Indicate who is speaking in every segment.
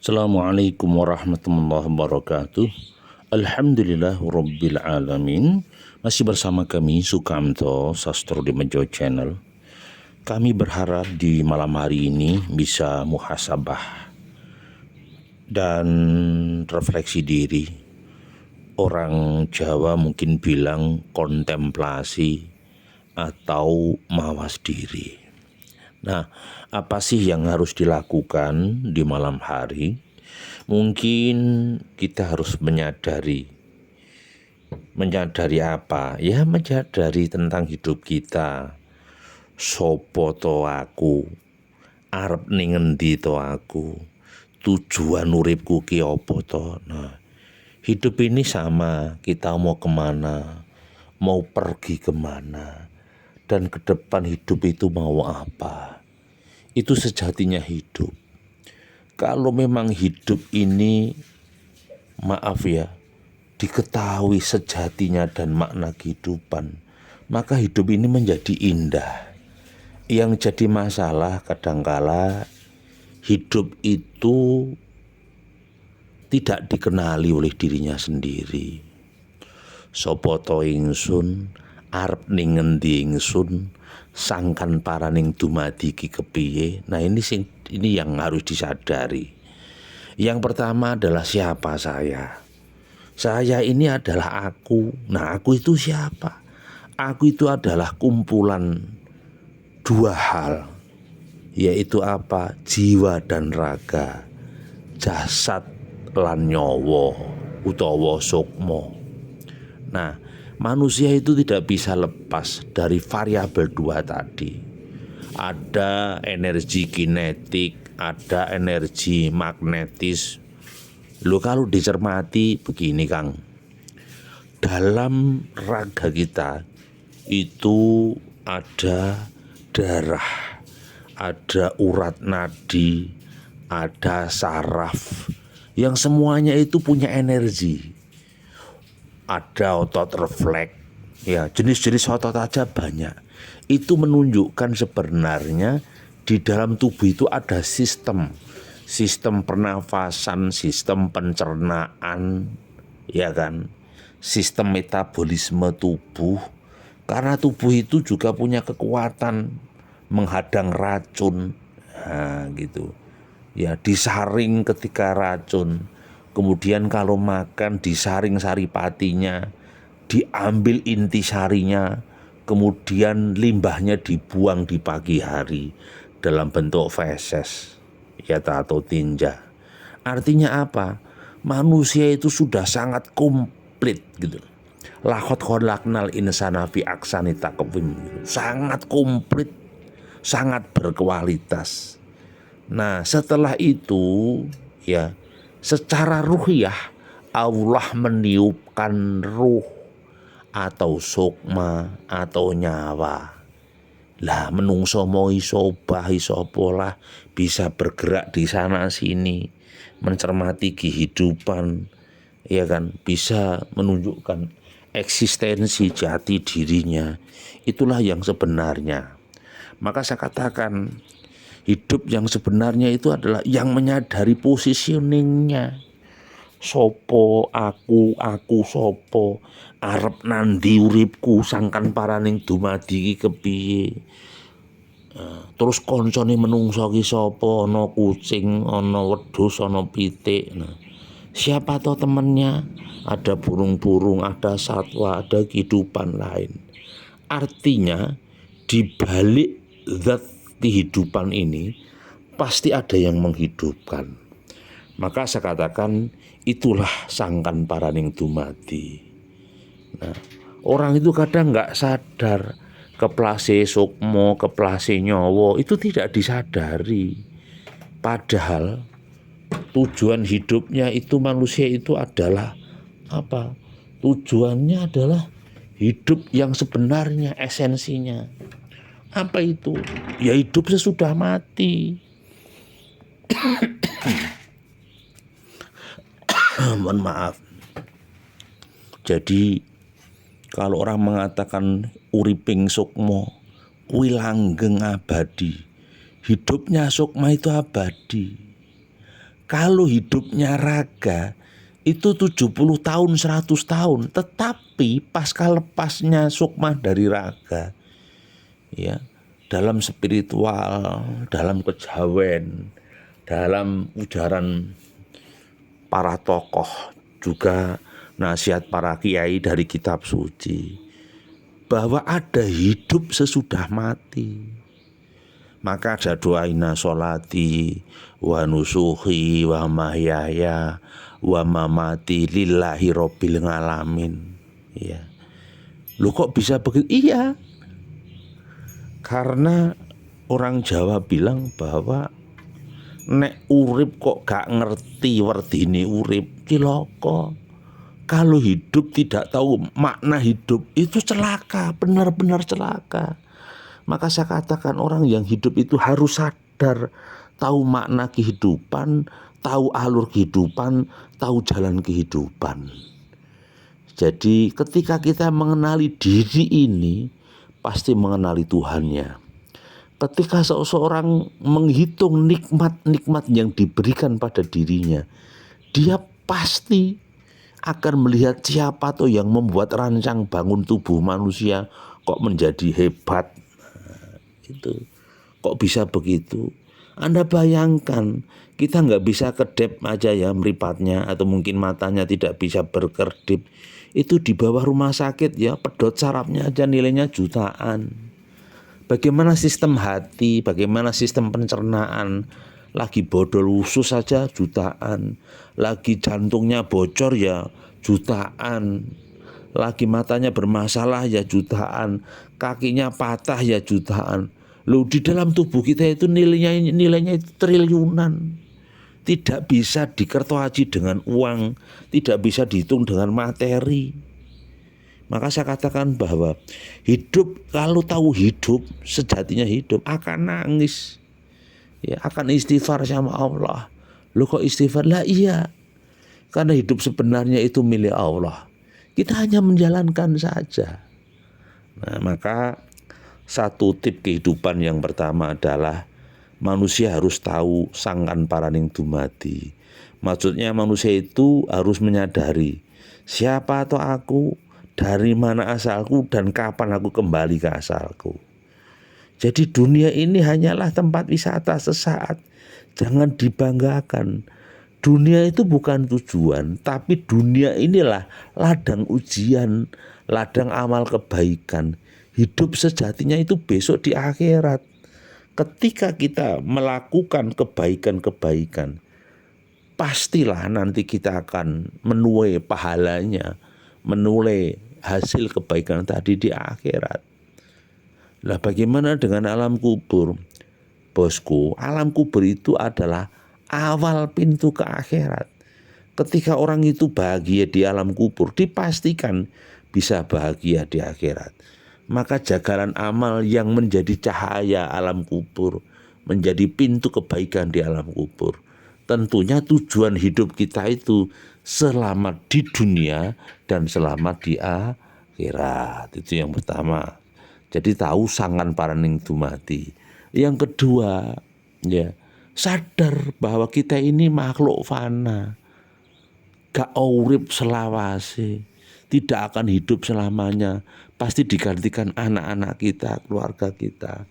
Speaker 1: Assalamualaikum warahmatullahi wabarakatuh. Alhamdulillahirabbil alamin. Masih bersama kami Sukamto Sastro di Mejo Channel. Kami berharap di malam hari ini bisa muhasabah dan refleksi diri. Orang Jawa mungkin bilang kontemplasi atau mawas diri. Nah, apa sih yang harus dilakukan di malam hari? Mungkin kita harus menyadari apa? Ya, menyadari tentang hidup kita. Sopo to aku? Arep ning endi to aku? Tujuan uripku ki opo to? Nah, hidup ini sama, kita mau kemana? Mau pergi kemana? Dan ke depan hidup itu mau apa? Itu sejatinya hidup. Kalau memang hidup ini, maaf ya, diketahui sejatinya dan makna kehidupan, maka hidup ini menjadi indah. Yang jadi masalah kadangkala hidup itu tidak dikenali oleh dirinya sendiri. Sopo to ingsun, arep ning ngendi ingsun, sangkan paraning dumadi ki kepiye. Nah, ini yang harus disadari. Yang pertama adalah siapa saya. Saya ini adalah aku. Nah, aku itu siapa? Aku itu adalah kumpulan dua hal, yaitu apa? Jiwa dan raga, jasad lan nyawa utawa sukma. Nah, manusia itu tidak bisa lepas dari variabel dua tadi. Ada energi kinetik, ada energi magnetis. Loh, kalau dicermati begini Kang, dalam raga kita itu ada darah, ada urat nadi, ada saraf, yang semuanya itu punya energi. Ada otot refleks, ya jenis-jenis otot aja banyak. Itu menunjukkan sebenarnya di dalam tubuh itu ada sistem pernafasan, sistem pencernaan, ya kan, sistem metabolisme tubuh. Karena tubuh itu juga punya kekuatan menghadang racun, nah, gitu. Ya, disaring ketika racun. Kemudian kalau makan disaring saripatinya, diambil inti sarinya, kemudian limbahnya dibuang di pagi hari dalam bentuk feses, ya atau tinja. Artinya apa? Manusia itu sudah sangat komplit gitu. Laqad khalaqnal insana fi ahsani taqwim. Sangat komplit, sangat berkualitas. Nah, setelah itu ya, secara ruhiyah Allah meniupkan ruh atau sukma atau nyawa. Lah, menungso mau iso obah iso pola bisa bergerak di sana sini, mencermati kehidupan, ya kan, bisa menunjukkan eksistensi jati dirinya. Itulah yang sebenarnya. Maka saya katakan, hidup yang sebenarnya itu adalah yang menyadari positioningnya. Sopo aku sopo, arep nandi uripku, sangkan paraning dumadi ki kepiye. Terus koncone menungso ki sapa? Ana kucing, ana wedhus, ana pitik. Nah, siapa toh temannya? Ada burung-burung, ada satwa, ada kehidupan lain. Artinya di balik zat kehidupan ini pasti ada yang menghidupkan. Maka saya katakan itulah sangkan paraning dumadi. Nah, orang itu kadang nggak sadar keplase sukmo, keplase nyawa itu tidak disadari. Padahal tujuan hidupnya itu manusia itu adalah apa? Tujuannya adalah hidup yang sebenarnya, esensinya. Apa itu? Ya hidup sesudah mati. Mohon maaf. Jadi kalau orang mengatakan uriping sukmo, kuwi langgeng abadi. Hidupnya sukma itu abadi. Kalau hidupnya raga itu 70 tahun, 100 tahun, tetapi pasca lepasnya sukma dari raga, ya, dalam spiritual, dalam kejawen, dalam ujaran para tokoh, juga nasihat para kiai dari kitab suci, bahwa ada hidup sesudah mati. Maka ada doa inna sholati wa nusuhi wa mahyaya wa mamati lillahi robbil ngalamin. Ya. Lu kok bisa begitu? Iya. Karena orang Jawa bilang bahwa nek urip kok gak ngerti werdine urip cilaka. Kalau hidup tidak tahu makna hidup itu celaka, benar-benar celaka. Maka saya katakan orang yang hidup itu harus sadar, tahu makna kehidupan, tahu alur kehidupan, tahu jalan kehidupan. Jadi ketika kita mengenali diri ini, pasti mengenali Tuhannya. Ketika seseorang menghitung nikmat-nikmat yang diberikan pada dirinya, dia pasti akan melihat siapa tuh yang membuat rancang bangun tubuh manusia kok menjadi hebat. Itu kok bisa begitu? Anda bayangkan, kita nggak bisa kedip aja ya meripatnya, atau mungkin matanya tidak bisa berkedip. Itu di bawah rumah sakit ya, pedot sarafnya aja nilainya jutaan. Bagaimana sistem hati, bagaimana sistem pencernaan, lagi bodol usus saja jutaan, lagi jantungnya bocor ya jutaan, lagi matanya bermasalah ya jutaan, kakinya patah ya jutaan. Loh, di dalam tubuh kita itu nilainya itu triliunan. Tidak bisa dikertoaji dengan uang, tidak bisa dihitung dengan materi. Maka saya katakan bahwa hidup, kalau tahu hidup, sejatinya hidup, akan nangis, ya, akan istighfar sama Allah. Loh kok istighfar? Lah iya, karena hidup sebenarnya itu milik Allah. Kita hanya menjalankan saja. Nah, maka satu tip kehidupan yang pertama adalah manusia harus tahu sangkan paraning dumadi. Maksudnya manusia itu harus menyadari siapa atau aku, dari mana asalku, dan kapan aku kembali ke asalku. Jadi dunia ini hanyalah tempat wisata sesaat. Jangan dibanggakan. Dunia itu bukan tujuan, tapi dunia inilah ladang ujian, ladang amal kebaikan. Hidup sejatinya itu besok di akhirat. Ketika kita melakukan kebaikan-kebaikan, pastilah nanti kita akan menuai pahalanya, menuai hasil kebaikan tadi di akhirat. Lah bagaimana dengan alam kubur? Bosku, alam kubur itu adalah awal pintu ke akhirat. Ketika orang itu bahagia di alam kubur, dipastikan bisa bahagia di akhirat. Maka jagalan amal yang menjadi cahaya alam kubur, menjadi pintu kebaikan di alam kubur. Tentunya tujuan hidup kita itu selamat di dunia dan selamat di akhirat. Itu yang pertama. Jadi tahu sangan paraning dumadi. Yang kedua, ya, sadar bahwa kita ini makhluk fana. Gak urip selawase, tidak akan hidup selamanya. Pasti digantikan anak-anak kita, keluarga kita.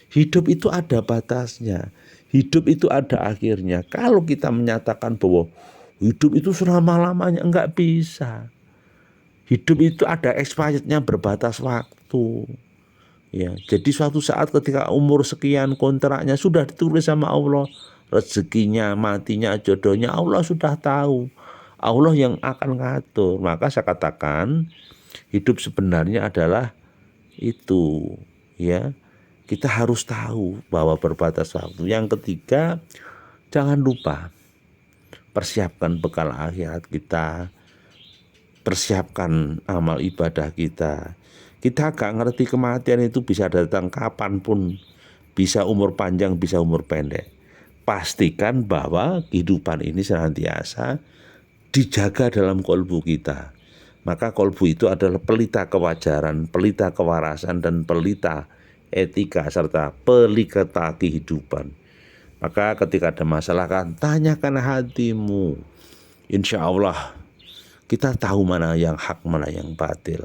Speaker 1: Hidup itu ada batasnya. Hidup itu ada akhirnya. Kalau kita menyatakan bahwa hidup itu selama-lamanya, enggak bisa. Hidup itu ada expirednya, berbatas waktu. Ya, jadi suatu saat ketika umur sekian kontraknya sudah ditulis sama Allah, rezekinya, matinya, jodohnya Allah sudah tahu. Allah yang akan ngatur. Maka saya katakan hidup sebenarnya adalah itu, ya. Kita harus tahu bahwa berbatas waktu. Yang ketiga, jangan lupa persiapkan bekal akhirat kita, persiapkan amal ibadah kita. Kita gak ngerti kematian itu bisa datang kapanpun, bisa umur panjang, bisa umur pendek. Pastikan bahwa kehidupan ini senantiasa dijaga dalam kolbu kita. Maka kolbu itu adalah pelita kewajaran, pelita kewarasan, dan pelita etika serta pelita kehidupan. Maka ketika ada masalah kan tanyakan hatimu. Insya Allah kita tahu mana yang hak, mana yang batil.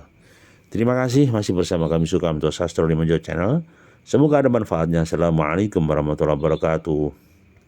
Speaker 1: Terima kasih masih bersama kami Sukamto Sastro di Menjo Channel. Semoga ada manfaatnya. Assalamualaikum warahmatullahi wabarakatuh.